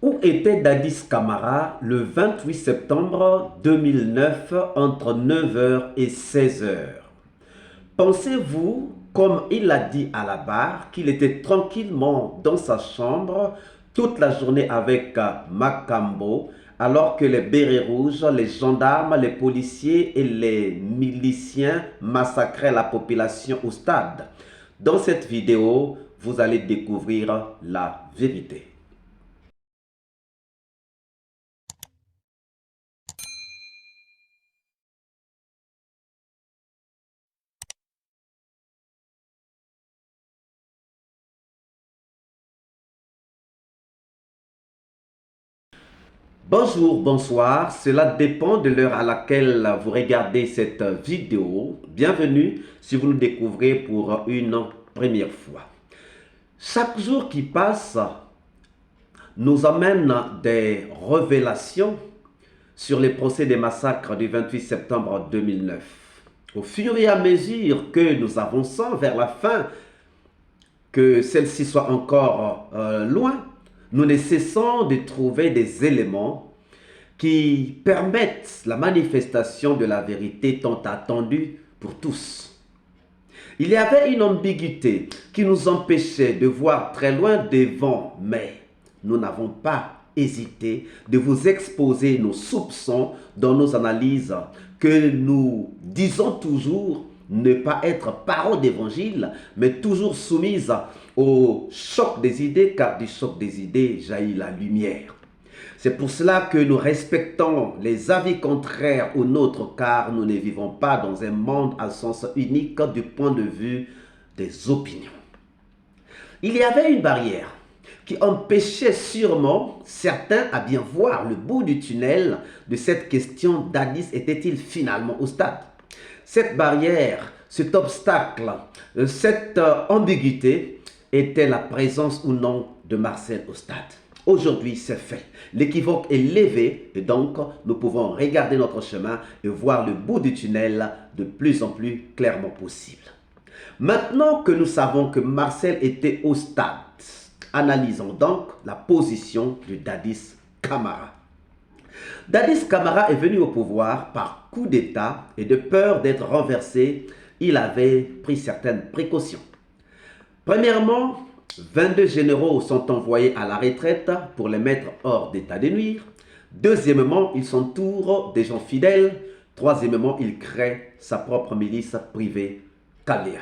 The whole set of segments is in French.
Où était Dadis Camara le 28 septembre 2009 entre 9 h et 16 h? Pensez-vous, comme il l'a dit à la barre, qu'il était tranquillement dans sa chambre toute la journée avec Makambo, alors que les bérets rouges, les gendarmes, les policiers et les miliciens massacraient la population au stade? Dans cette vidéo, vous allez découvrir la vérité. Bonjour, bonsoir, cela dépend de l'heure à laquelle vous regardez cette vidéo. Bienvenue si vous nous découvrez pour une première fois. Chaque jour qui passe nous amène des révélations sur les procès des massacres du 28 septembre 2009. Au fur et à mesure que nous avançons vers la fin, que celle-ci soit encore loin, nous ne cessons de trouver des éléments qui permettent la manifestation de la vérité tant attendue pour tous. Il y avait une ambiguïté qui nous empêchait de voir très loin devant, mais nous n'avons pas hésité de vous exposer nos soupçons dans nos analyses que nous disons toujours ne pas être parole d'évangile, mais toujours soumise au choc des idées, car du choc des idées jaillit la lumière. C'est pour cela que nous respectons les avis contraires aux nôtres, car nous ne vivons pas dans un monde à sens unique du point de vue des opinions. Il y avait une barrière qui empêchait sûrement certains à bien voir le bout du tunnel de cette question: Dadis était-il finalement au stade? Cette barrière, cet obstacle, cette ambiguïté était la présence ou non de Marcel au stade. Aujourd'hui, c'est fait. L'équivoque est levé et donc nous pouvons regarder notre chemin et voir le bout du tunnel de plus en plus clairement possible. Maintenant que nous savons que Marcel était au stade, analysons donc la position de Dadis Camara. Dadis Camara est venu au pouvoir par coup d'État et de peur d'être renversé, il avait pris certaines précautions. Premièrement, 22 généraux sont envoyés à la retraite pour les mettre hors d'état de nuire. Deuxièmement, il s'entoure des gens fidèles. Troisièmement, il crée sa propre milice privée, Kalea.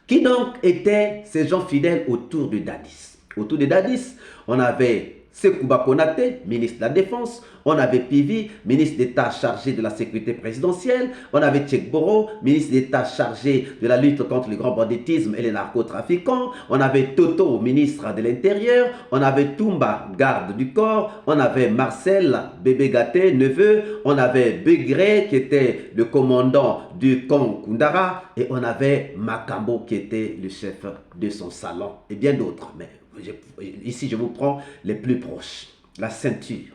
Qui donc étaient ces gens fidèles autour de Dadis? Autour de Dadis, on avait Sekouba Konaté, ministre de la Défense, on avait Pivi, ministre d'État chargé de la sécurité présidentielle, on avait Tchekboro, ministre d'État chargé de la lutte contre le grand banditisme et les narcotrafiquants, on avait Toto, ministre de l'Intérieur, on avait Toumba, garde du corps, on avait Marcel, bébé gâté, neveu, on avait Begré qui était le commandant du camp Kundara et on avait Makambo qui était le chef de son salon et bien d'autres. Mais ici, je vous prends les plus proches, la ceinture.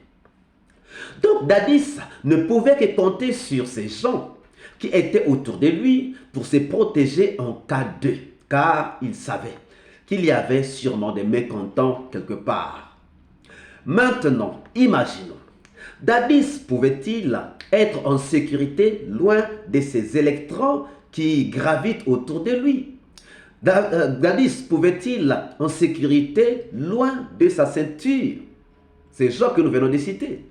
Donc, Dadis ne pouvait que compter sur ces gens qui étaient autour de lui pour se protéger en cas de, car il savait qu'il y avait sûrement des mécontents quelque part. Maintenant, imaginons, Dadis pouvait-il être en sécurité loin de ces électrons qui gravitent autour de lui? Dadis pouvait-il en sécurité loin de sa ceinture? Ces gens que nous venons de citer.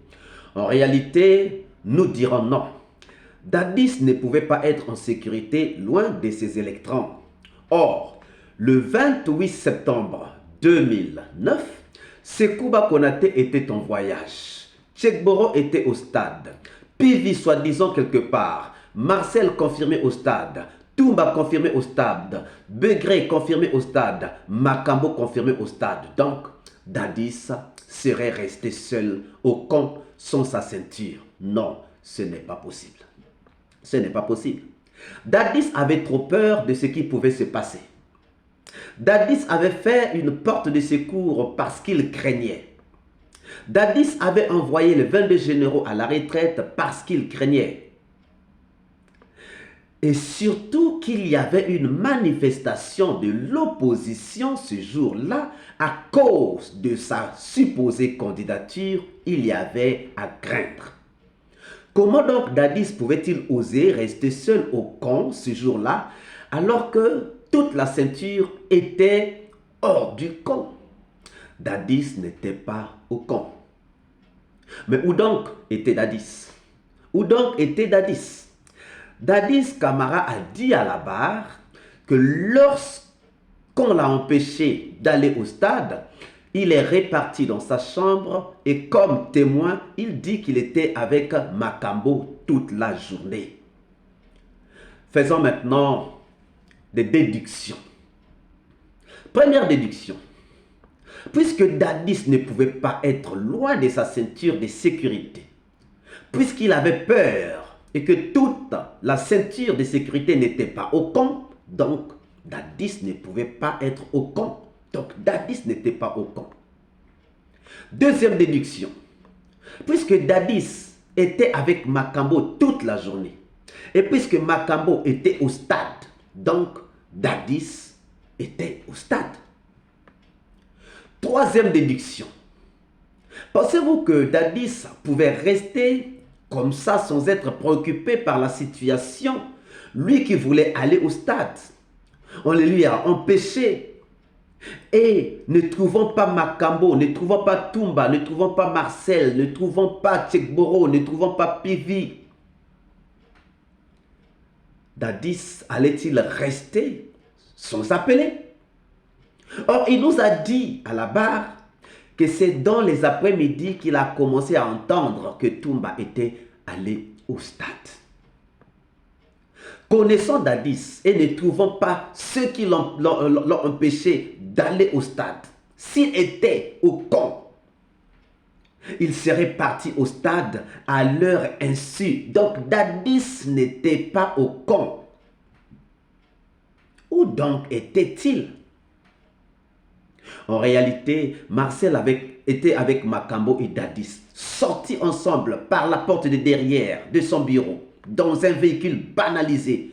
En réalité, nous dirons non. Dadis ne pouvait pas être en sécurité loin de ses électrons. Or, le 28 septembre 2009, Sekouba Konaté était en voyage. Tchekboro était au stade. Pivi soi-disant quelque part. Marcel confirmé au stade. Toumba confirmé au stade. Begré confirmé au stade. Makambo confirmé au stade. Donc, Dadis serait resté seul au camp sans sa ceinture. Non, ce n'est pas possible. Ce n'est pas possible. Dadis avait trop peur de ce qui pouvait se passer. Dadis avait fait une porte de secours parce qu'il craignait. Dadis avait envoyé les 22 généraux à la retraite parce qu'il craignait. Et surtout qu'il y avait une manifestation de l'opposition ce jour-là à cause de sa supposée candidature, il y avait à craindre. Comment donc Dadis pouvait-il oser rester seul au camp ce jour-là alors que toute la ceinture était hors du camp? Dadis n'était pas au camp. Mais où donc était Dadis? Où donc était Dadis? Dadis Camara a dit à la barre que lorsqu'on l'a empêché d'aller au stade, il est reparti dans sa chambre et comme témoin, il dit qu'il était avec Makambo toute la journée. Faisons maintenant des déductions. Première déduction. Puisque Dadis ne pouvait pas être loin de sa ceinture de sécurité, puisqu'il avait peur et que toute la ceinture de sécurité n'était pas au camp, donc Dadis ne pouvait pas être au camp. Donc Dadis n'était pas au camp. Deuxième déduction. Puisque Dadis était avec Makambo toute la journée, et puisque Makambo était au stade, donc Dadis était au stade. Troisième déduction. Pensez-vous que Dadis pouvait rester comme ça sans être préoccupé par la situation? Lui qui voulait aller au stade, on le lui a empêché. Et ne trouvant pas Makambo, ne trouvant pas Toumba, ne trouvant pas Marcel, ne trouvant pas Tchekboro, ne trouvant pas Pivi, Dadis allait-il rester sans appeler? Or, il nous a dit à la barre que c'est dans les après-midi qu'il a commencé à entendre que Toumba était allé au stade. Connaissant Dadis et ne trouvant pas ceux qui l'ont empêché d'aller au stade, s'il était au camp, il serait parti au stade à leur insu. Donc Dadis n'était pas au camp. Où donc était-il? En réalité, Marcel était avec Makambo et Dadis, sortis ensemble par la porte de derrière de son bureau, dans un véhicule banalisé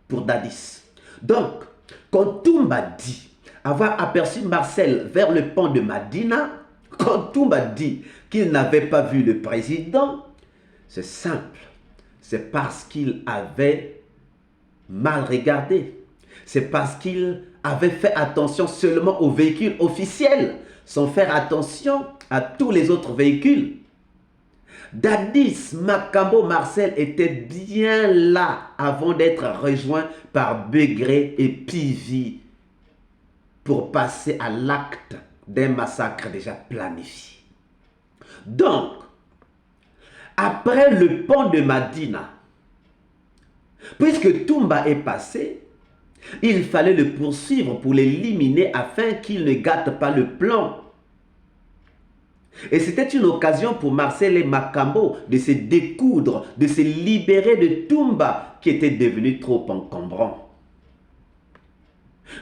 pour Dadis. Donc, quand Toumba dit avoir aperçu Marcel vers le pont de Madina, quand Toumba dit qu'il n'avait pas vu le président, c'est simple, c'est parce qu'il avait mal regardé. C'est parce qu'il avait fait attention seulement aux véhicules officiels, sans faire attention à tous les autres véhicules. Dadis, Makambo, Marcel étaient bien là avant d'être rejoints par Begré et Pivi pour passer à l'acte d'un massacre déjà planifié. Donc, après le pont de Madina, puisque Toumba est passé, il fallait le poursuivre pour l'éliminer afin qu'il ne gâte pas le plan. Et c'était une occasion pour Marcel et Makambo de se découdre, de se libérer de Toumba qui était devenu trop encombrant.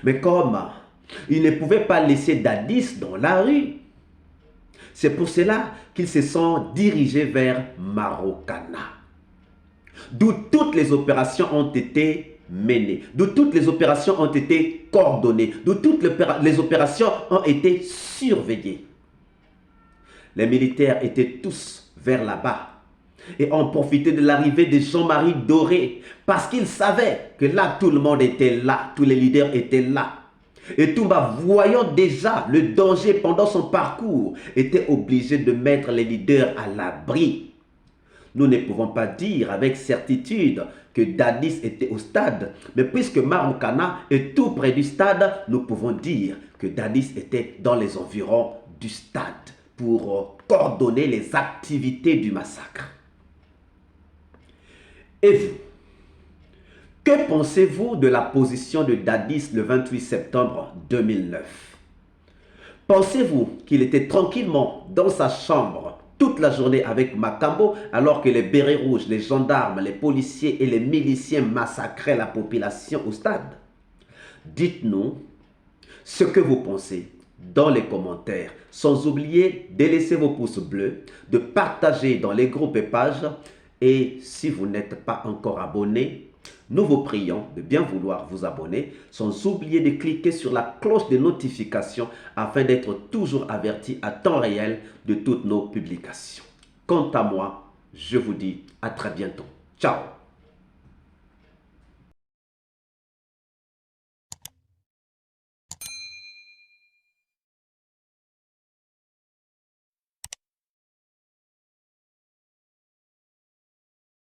Mais comme ils ne pouvaient pas laisser Dadis dans la rue, c'est pour cela qu'ils se sont dirigés vers Marokana, d'où toutes les opérations ont été menées, d'où toutes les opérations ont été coordonnées, d'où toutes les opérations ont été surveillées. Les militaires étaient tous vers là-bas et ont profité de l'arrivée de Jean-Marie Doré parce qu'ils savaient que là, tout le monde était là, tous les leaders étaient là. Et Toumba, voyant déjà le danger pendant son parcours, était obligé de mettre les leaders à l'abri. Nous ne pouvons pas dire avec certitude que Dadis était au stade, mais puisque Marokana est tout près du stade, nous pouvons dire que Dadis était dans les environs du stade pour coordonner les activités du massacre. Et vous, que pensez-vous de la position de Dadis le 28 septembre 2009? Pensez-vous qu'il était tranquillement dans sa chambre toute la journée avec Makambo alors que les bérets rouges, les gendarmes, les policiers et les miliciens massacraient la population au stade? Dites-nous ce que vous pensez dans les commentaires, sans oublier de laisser vos pouces bleus, de partager dans les groupes et pages, et si vous n'êtes pas encore abonné, Nous vous prions de bien vouloir vous abonner sans oublier de cliquer sur la cloche de notification afin d'être toujours averti à temps réel de toutes nos publications. Quant à moi, je vous dis à très bientôt. Ciao!